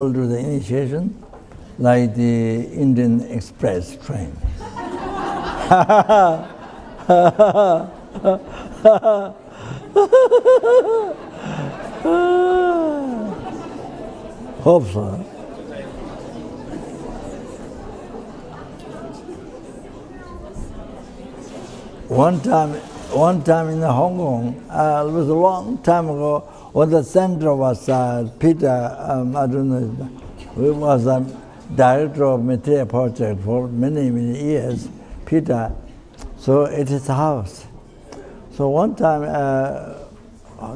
do the initiation like the Indian Express train. Hope so. One time in Hong Kong, it was a long time ago, when the center was Peter, I don't know, he was a director of material project for many, many years, Peter. So at his house. So one time,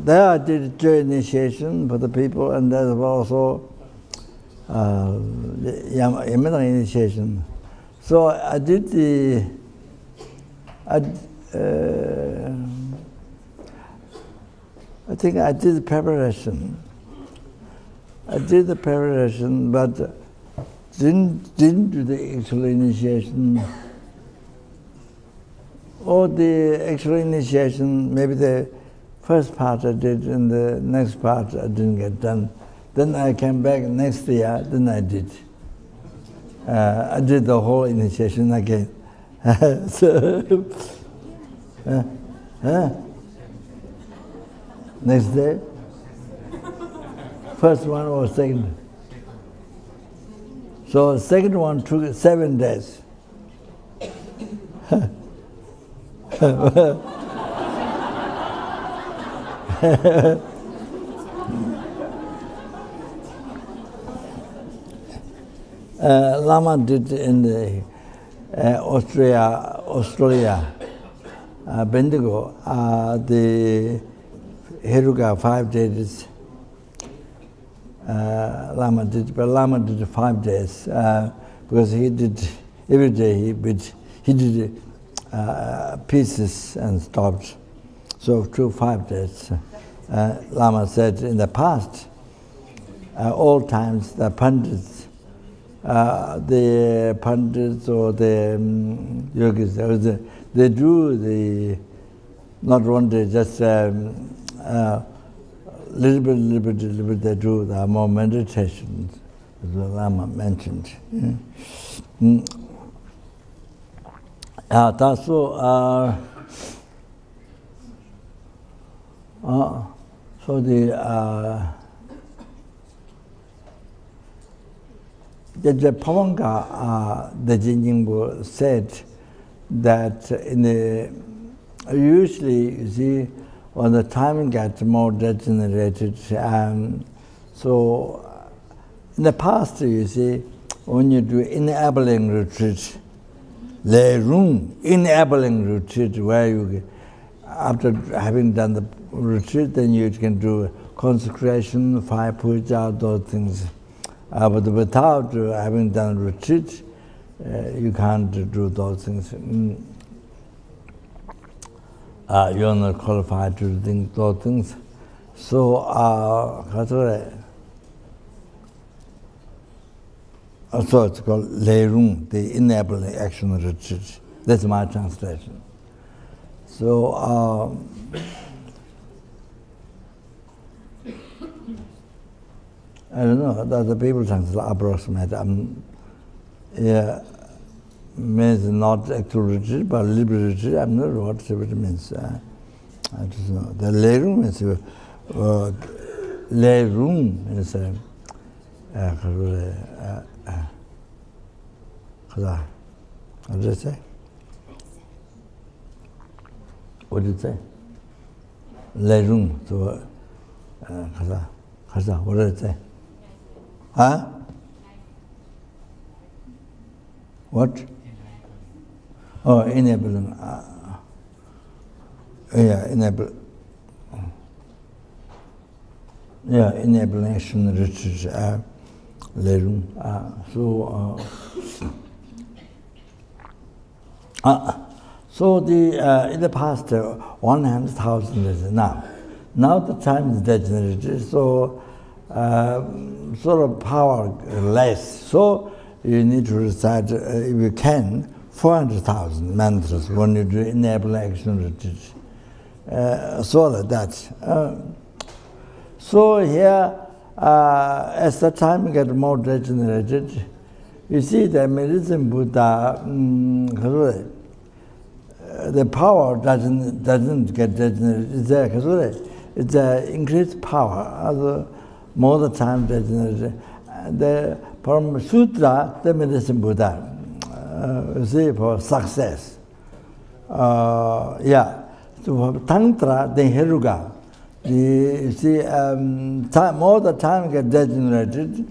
there I did joy initiation for the people, and there was also Yamada initiation. So I did I think I did the preparation. I did the preparation, but didn't do the actual initiation. Or the actual initiation, maybe the first part I did, and the next part I didn't get done. Then I came back next year, then I did. I did the whole initiation again. Next day? First one or second? So the second one took 7 days. Lama did in the Austria, Bendigo, the Heruga 5 days. Lama did, but Lama did 5 days because he did every day. He did pieces and stopped. So through 5 days, Lama said in the past, all times the pundits or the yogis, they do the not one day, just little bit they do the more meditations, as the Lama mentioned. So the Pavanga, the Jinjingbo said that usually, you see, when the time gets more degenerated, so in the past, you see, when you do enabling retreat, enabling retreat, where you, after having done the retreat, then you can do consecration, fire puja, those things. But without having done retreat, you can't do those things. You're not qualified to do those things. So, so it's called Leirung, the enabling action retreat. That's my translation. So, I don't know, the people translate approximate. Means not actual retreat, but liberal retreat. I'm not sure what it means. I don't know. The Leirung means Leirung is what did it say? What did it say? Leirung. So, what did it say? Huh? What? Oh, enabling. Enable. Enabling action retreat. Leirung. So in the past, 100,000 years now. Now the time is degenerated, so sort of powerless. So you need to recite, if you can, 400,000 mantras when you do enable action retreat. So like that. So here as the time gets more degenerated, you see the medicine Buddha, the power doesn't get degenerated. It's increased power. More the time degenerated. From Sutra, the medicine Buddha, you see, for success. So for Tantra, the Heruga. You see, more the time gets degenerated,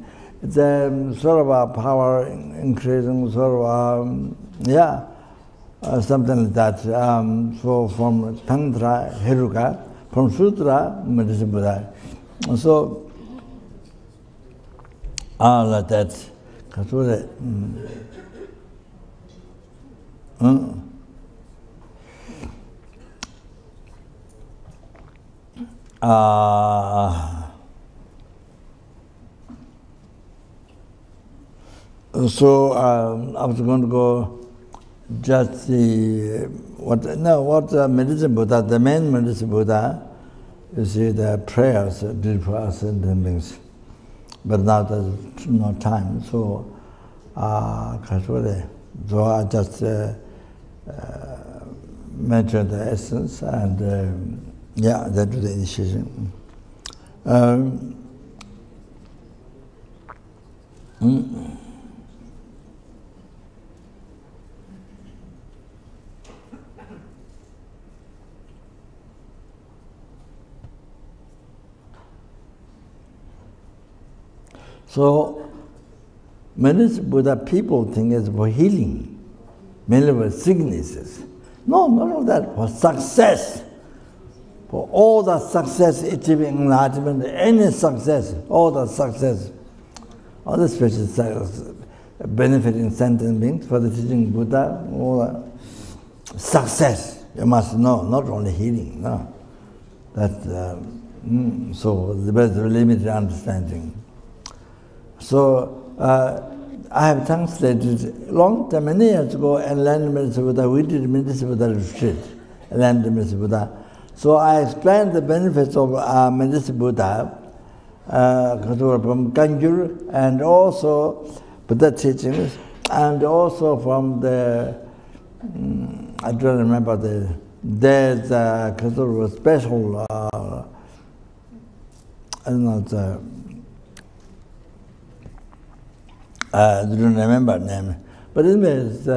it's sort of a power increasing, sort of, something like that. So from Tantra, Heruga, from Sutra, medicine Buddha. So, like that. So I was going to go just see what medicine Buddha, the main medicine Buddha, you see the prayers did for us and things. But now there's no time, so I just mentioned the essence and that was the initiation. So, many Buddha people think it's for healing, mainly for sicknesses. No, none of that, for success. For all the success, achieving enlightenment, any success, all the success, all the special benefiting sentient beings for the teaching Buddha, all the success. You must know, not only healing, no. That's, so there's a limited understanding. So I have translated long time, many years ago, Enlightenment Medicine Buddha. We did Medicine Buddha retreat, Enlightenment Medicine Buddha. So I explained the benefits of Medicine Buddha from Kanjur and also Buddha teachings, and also from the I don't remember there's a special I don't remember the name, but it is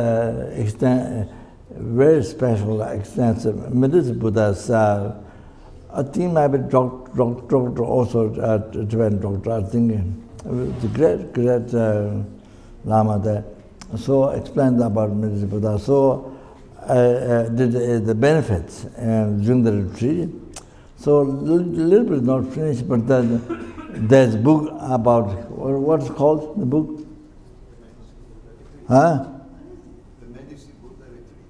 very special, extensive Medicine Buddhas. I think maybe doctor also trained doctor. I think the great Lama there. So explained about Medicine Buddha. So did the benefits during the retreat. So a little bit not finished, but then there's a book about what's called the book. Huh? The Medicine Buddha retreat.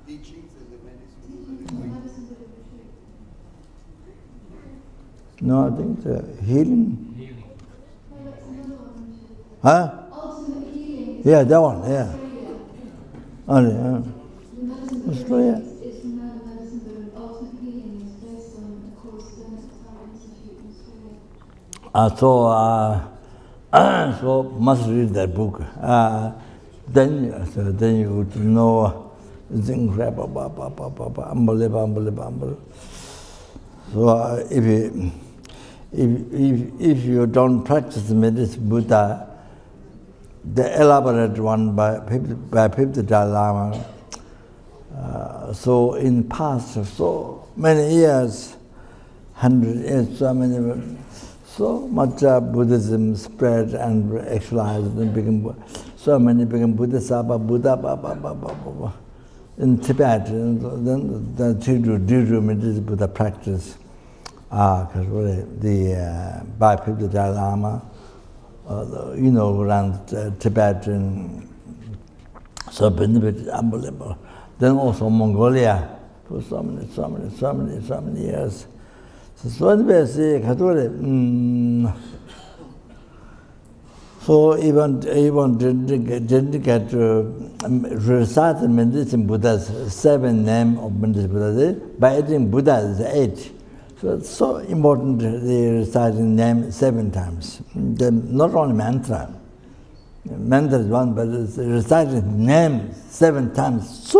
Teachings in the Medicine Buddha retreat. No, I think it's healing. Huh? Ultimate healing. Yeah, that one, yeah. Only, Australia. It's from medicine, but ultimate healing is based on a course done at the Science Institute in Australia. So must read that book. Then you would know it's incredible, unbelievable. So if you don't practice Medicine Buddha, the elaborate one by Pipta Dalai Lama, so in past so many years, 100 years, so much Buddhism spread and actualized and became so many became Buddha in Tibet, and then the Tiru Medicine Buddha practice, because the by Pipta Dalai Lama, around Tibet and so benefit unbelievable. Then also Mongolia for so many years. So even didn't get to recite the Medicine Buddha's 7 names of Medicine Buddha. By adding Buddha is 8. So it's so important they recite the name 7 times. Then not only mantra. Mantra is one, but it's reciting name 7 times. So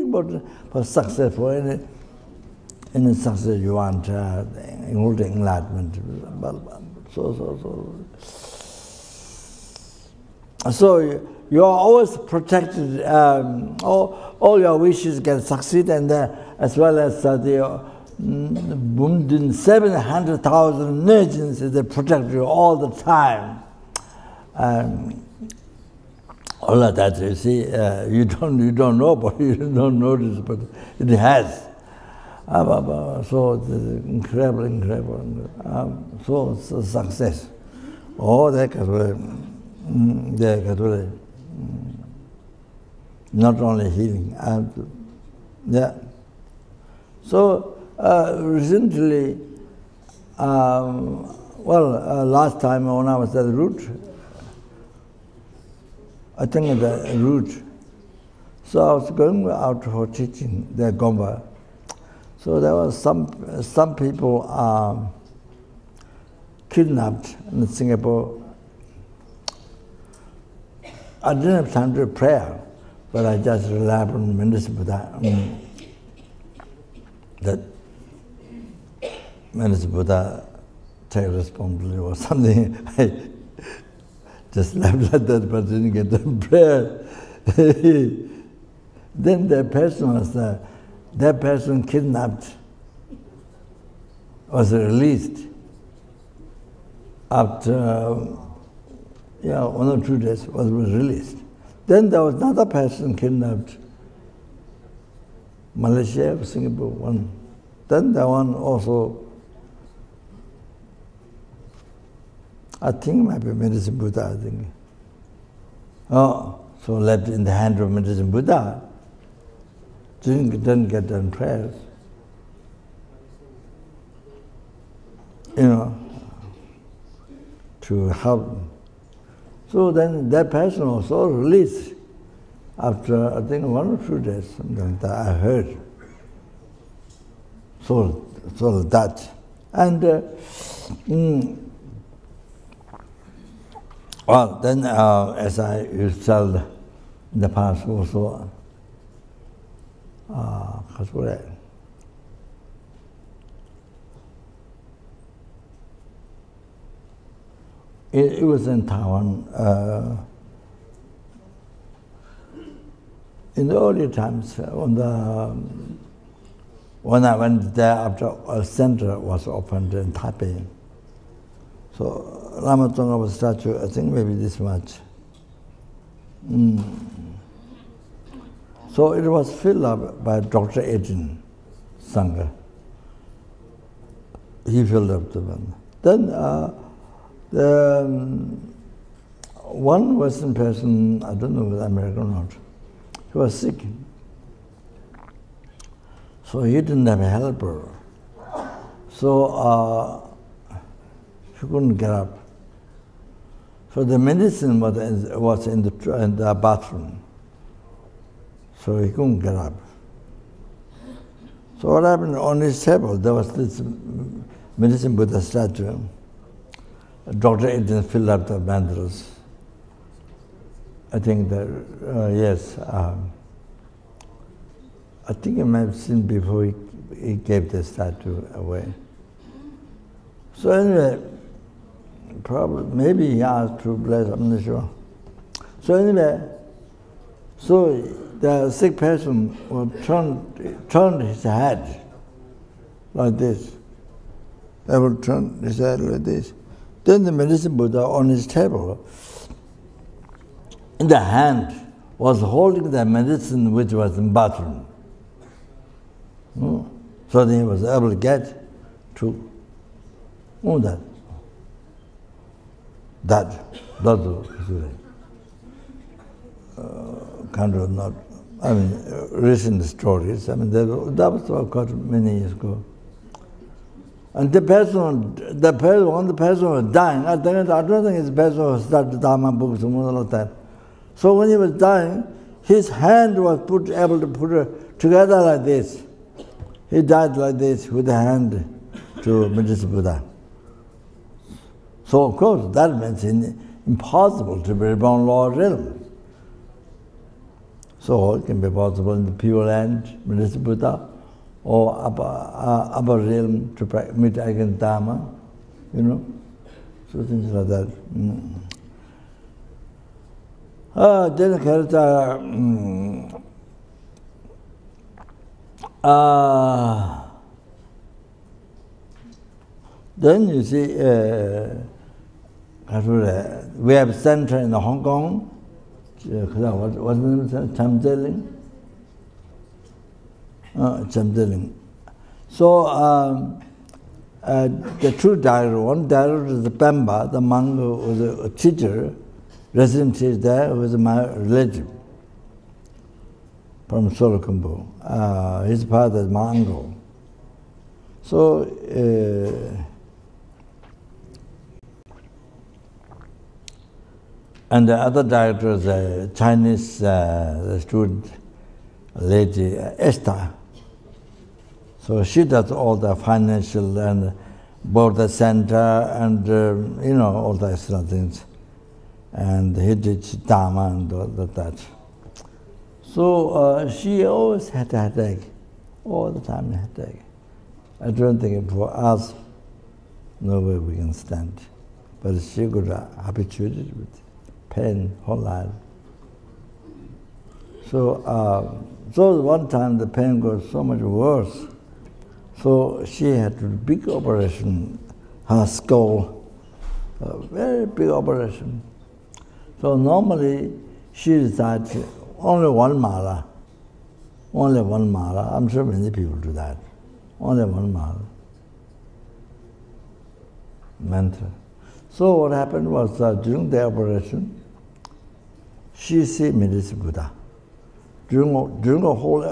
important for success, for any success you want, including enlightenment. So you are always protected. All your wishes can succeed, and as well as the 700,000 nations, they protect you all the time. All of that, you see, you don't know, but you don't notice, but it has. So it's incredible. So success. Oh, that not only healing. So recently, last time when I was at the root, I think at the root. So I was going out for teaching the Gomba. So there was some people kidnapped in Singapore. I didn't have time to prayer, but I just relied on Minister Buddha. That Minister Buddha take responsibility or something. I just left like that, but didn't get the prayer. Then the person was that person kidnapped was released after 1 or 2 days was released. Then there was another person kidnapped, Malaysia, Singapore, one. Then that one also, I think might be Medicine Buddha, I think. So left in the hand of Medicine Buddha. Didn't get done prayers. To help. So then that person was also released after, I think, 1 or 2 days, something like that, I heard. So that. And then as I used to tell in the past also, it was in Taiwan. In the early times, when I went there after a center was opened in Taipei, so Lama Tsongkapa statue, I think maybe this much. So it was filled up by Dr. Edin Sangha. He filled up the one. Then one Western person, I don't know whether American or not, he was sick. So he didn't have a helper. So he couldn't get up. So the medicine was in the bathroom. So he couldn't get up. So what happened, on his table, there was this Medicine Buddha statue. Dr. Edin filled up the mantras. I think that, yes. I think you might have seen before he gave the statue away. So anyway, probably, maybe he asked to bless, I'm not sure. So anyway, so the sick person turned his head like this. They will turn his head like this. Then the Medicine Buddha on his table, in the hand, was holding the medicine which was in bathroom. So then he was able to get to that was kind of not, recent stories. That was quite many years ago. And when the person was dying, I don't think his person was started Dharma books and all of that. So when he was dying, his hand was able to put it together like this. He died like this with a hand to Medicine Buddha. So of course that means impossible to be reborn lower realm. So it can be possible in the Pure Land, Medicine Buddha, or upper realm to meet against Dharma, So things like that. Then then you see, we have center in Hong Kong. What's the name? Chamdeling. So the two director, one director is the Pemba, the monk who was a teacher, resident teacher there, who was my relative from Solokumbu. His father is my uncle. So and the other director is a Chinese student, lady Esther. So she does all the financial and border center and all the extra things. And he did Dharma and all that. So she always had a headache, all the time a headache. I don't think for us, no way we can stand. But she got habituated with pain whole life. So one time the pain got so much worse. So she had to do a big operation, her skull, a very big operation. So normally she recites only one mala. I'm sure many people do that. Only one mala. Mantra. So what happened was during the operation, she said Medicine Buddha. During a whole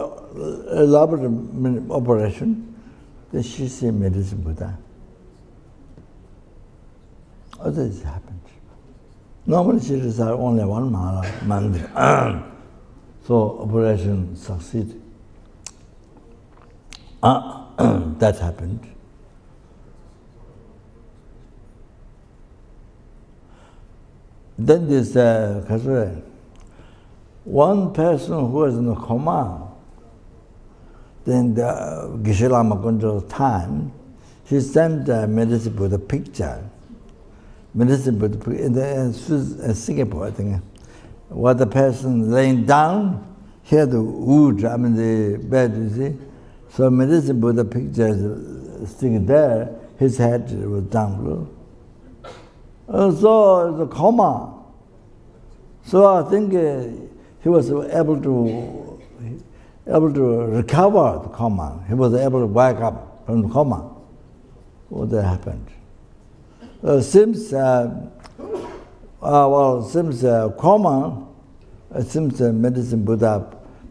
elaborate operation, then she said Medicine Buddha. Other things happened. Normally she recites only one mala mantra. So operation succeeded. That happened. Then this one person who was in a coma, then the Geshe Lama Gunjo's time, he sent Medicine Buddha picture. Medicine Buddha in Singapore, I think. While the person laying down, he had the wood, the bed, you see. So Medicine Buddha picture is sitting there, his head was down below. So the coma. So I think he was able to recover the coma. He was able to wake up from the coma. What that happened? Since coma, seems Medicine Buddha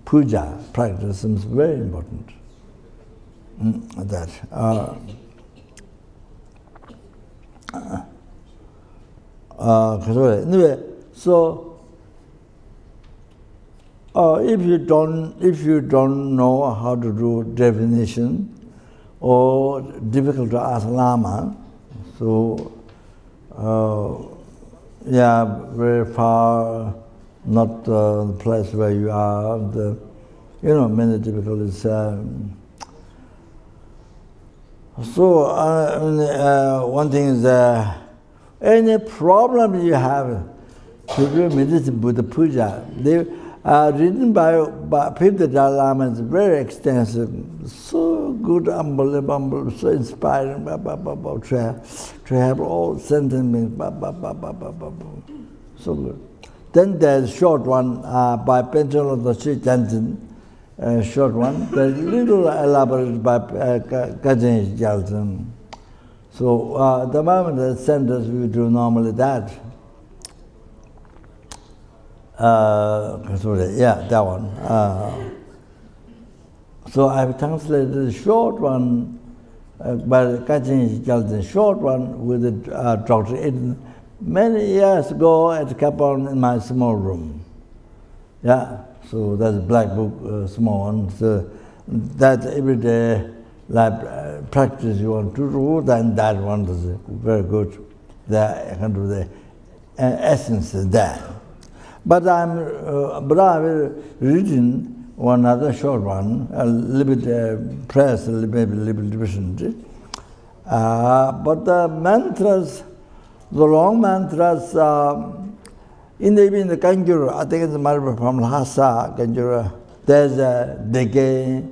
puja practice seems very important. Anyway, so if you don't know how to do definition or difficult to ask Lama, so very far, not the place where you are, many difficulties. One thing is any problem you have to do Medicine Buddha Puja, they are written by Pipta Dalai Lama, is very extensive, so good, unbelievable, so inspiring, to have all sentences, so good. Then there's a short one by Pencholo Doshi Jansen, short one, but little elaborated by Gajen Jalton. So the moment the sentence we do normally that. That one. So I've translated the short one by Gajen Jalton, short one with Dr. Eden many years ago at Kapon in my small room. So that's a black book, small one. So that everyday life practice you want to do, then that one is very good. The kind of the essence is there. But I'm reading one other short one, a little bit press, maybe a little bit different. But the mantras, the long mantras, even in the Kanjura, I think it's a matter from Lhasa, Kanjura, there's a Dege,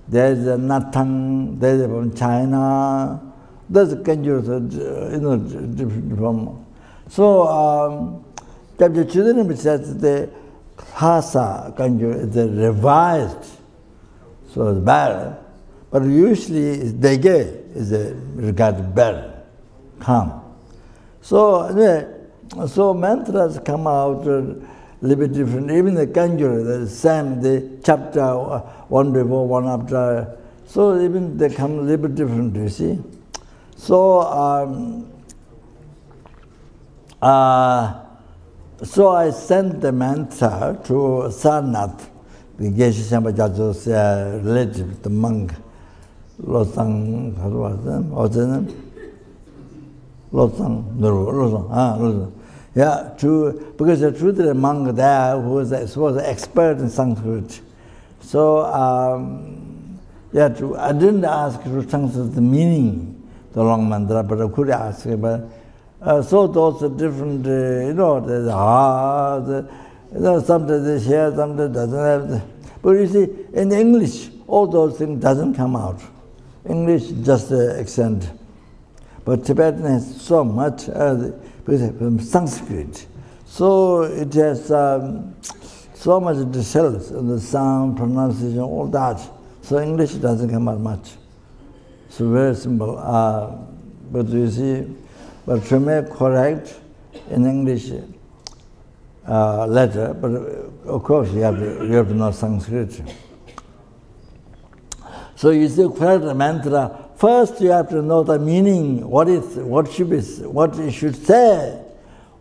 there's a Natang, there's a from China, there's a Kanjura, different from. So, Chapter Children says the Lhasa Kanjura is revised, so it's better. But usually Dege is regarded better, calm. So anyway, so mantras come out a little bit different. Even the Kanjura, the same, the chapter, one before, one after. So even they come a little bit different, you see. So, so I sent the mantra to Sarnath, the Geshe Shambajajo's relative, the monk, Losang, how was them? What's his name? Losang. Yeah, because the truth the monk there who was an expert in Sanskrit. So, I didn't ask to Sanskrit the meaning, the long mantra, but I could ask. But so those are different, there's sometimes they share, sometimes doesn't have. But you see, in English, all those things doesn't come out. English just accent. But Tibetan has so much from Sanskrit. So it has so much details in the sound, pronunciation, all that. So English doesn't come out much. So very simple. But you see, but to make correct in English letter, but of course you have to know Sanskrit. So you see, correct the mantra. First, you have to know the meaning. What it should say.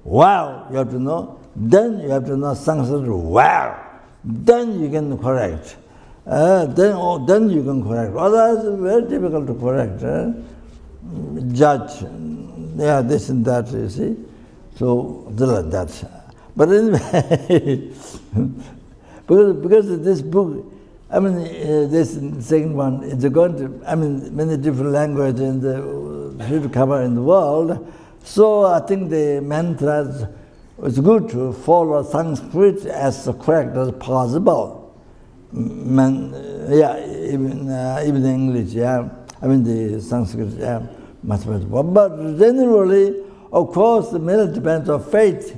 Wow, you have to know. Then you have to know Sanskrit. Wow. Then you can correct. Then you can correct. Otherwise, it's very difficult to correct. Judge. Yeah, this and that, you see. So, like that. But anyway, because this book, this second one, it's going to, many different languages should cover in the world. So I think the mantras, it's good to follow Sanskrit as correct as possible. Even English, the Sanskrit, much better. But generally, of course, the matter depends on faith,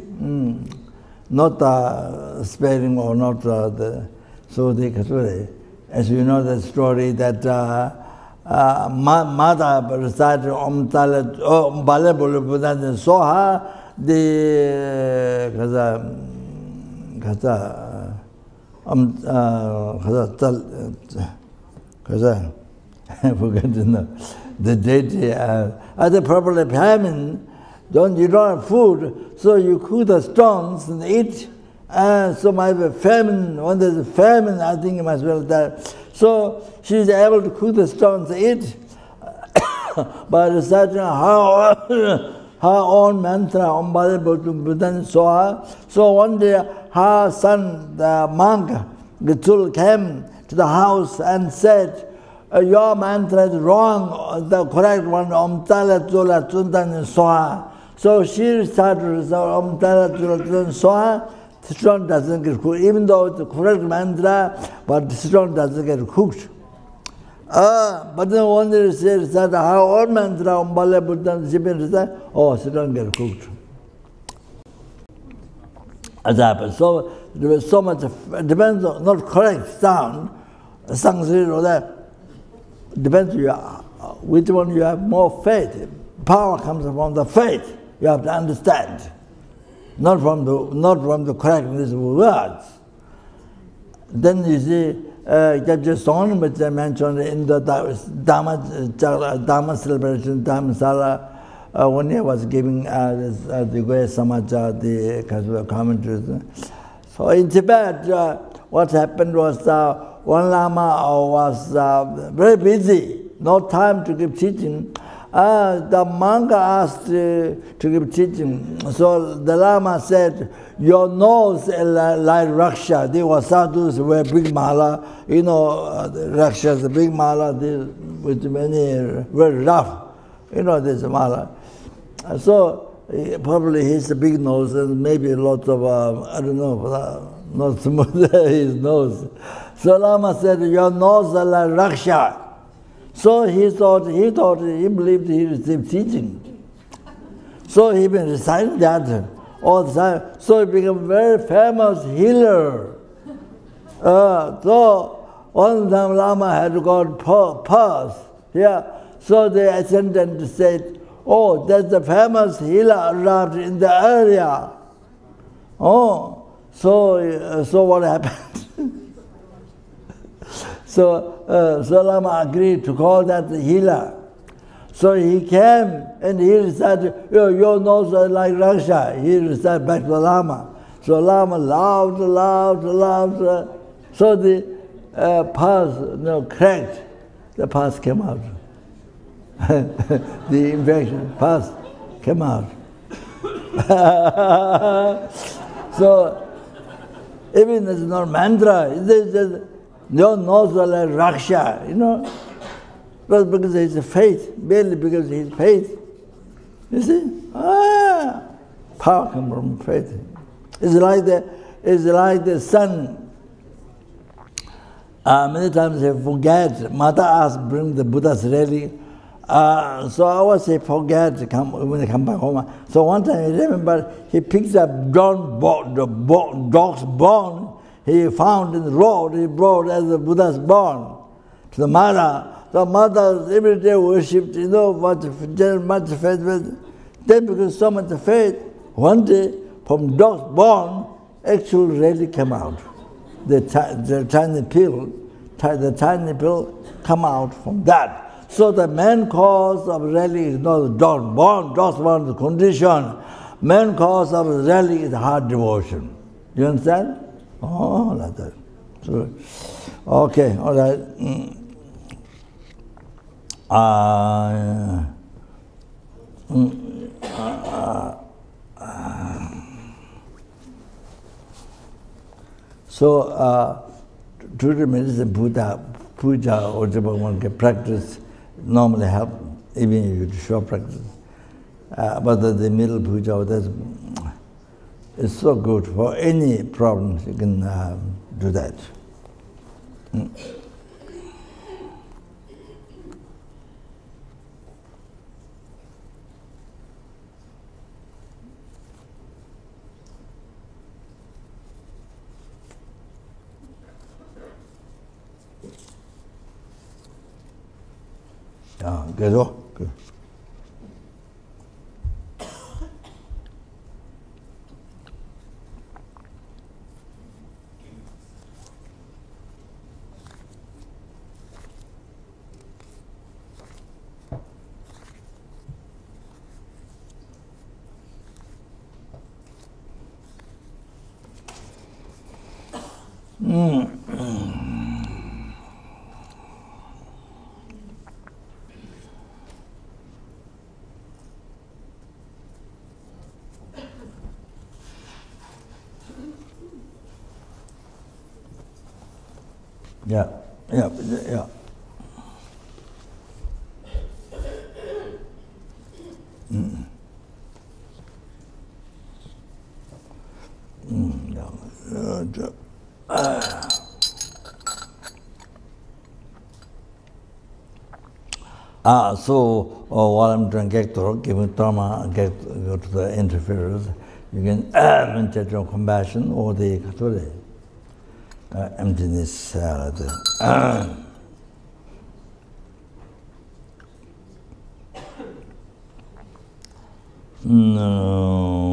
not sparing or not so they as you know the story that mother recited Om Talat Bale Bulubudan and saw her the I forget to know the deity at the proper famine. You don't have food, so you cook the stones and eat. So might be famine. When there's a famine, I think it must well die. So she's able to cook the stones and eat by reciting her own mantra, Om Bale Buddha Soha. So one day her son, the monk, Gatul, came to the house and said, your mantra is wrong, the correct one, Om Tala Tula Tuntan Soha. So she started to recite Om Tala Tula Tuntan Soha. The stone doesn't get cooked, even though it's the correct mantra, but the stone doesn't get cooked. But then one day she recited her own mantra, Om Bale Buddha, she don't get cooked. As happened. So there was so much, it depends on, not correct sound, Sanskrit or that. Depends on which one you have more faith. Power comes from the faith. You have to understand, not from the correctness of words. Then you see, just song which I mentioned in the Dhamma celebration, Dhammasala, one year was giving the Goya Samaja, the commentaries. So in Tibet, what happened was one Lama was very busy, no time to give teaching. The monk asked to give teaching. So the Lama said, your nose is like Raksha. They were sadhus wear big mala. You know, Raksha, the big mala, with many, very rough. You know, this mala. So probably he's a big nose and maybe lots of, I don't know, not smooth his nose. So Lama said, your nose is like Raksha. So he believed he received teaching. So he been reciting that all the time. So he became a very famous healer. So one time Lama had got purse. Yeah. So the attendant said, oh, there's a famous healer around in the area. Oh, so what happened? So Lama agreed to call that the healer. So he came and he recited, your nose is like Raksha. He recited back to Lama. So Lama laughed. So the pus cracked. The pus came out. The infection, pus came out. So even there's no mantra. Your nose is like Raksha, you know. But because it's a faith, barely because it's faith. You see? Power comes from faith. It's like the sun. Many times they forget. Mother asked, bring the Buddha's relic. So I always say, forget when they come back home. So one time I remember he picked up the dog's bone he found in the road. He brought as the Buddha's bone to the mother. The mother every day worshipped, much faith. Then because so much faith, one day from dog's bone, actual relic came out. The tiny pill come out from that. So the main cause of relic is not the dog's bone is the condition. Main cause of relic is heart devotion. You understand? Oh, like that. So, okay, all right. So, to the medicine, Buddha, puja, or one can practice, normally help, even if you short practice. But the middle puja, it's so good for any problems. You can do that. 계속. Yeah. So while I'm doing Gektor, giving Dharma, go to the interferers, you can meditate on compassion or the emptiness. No.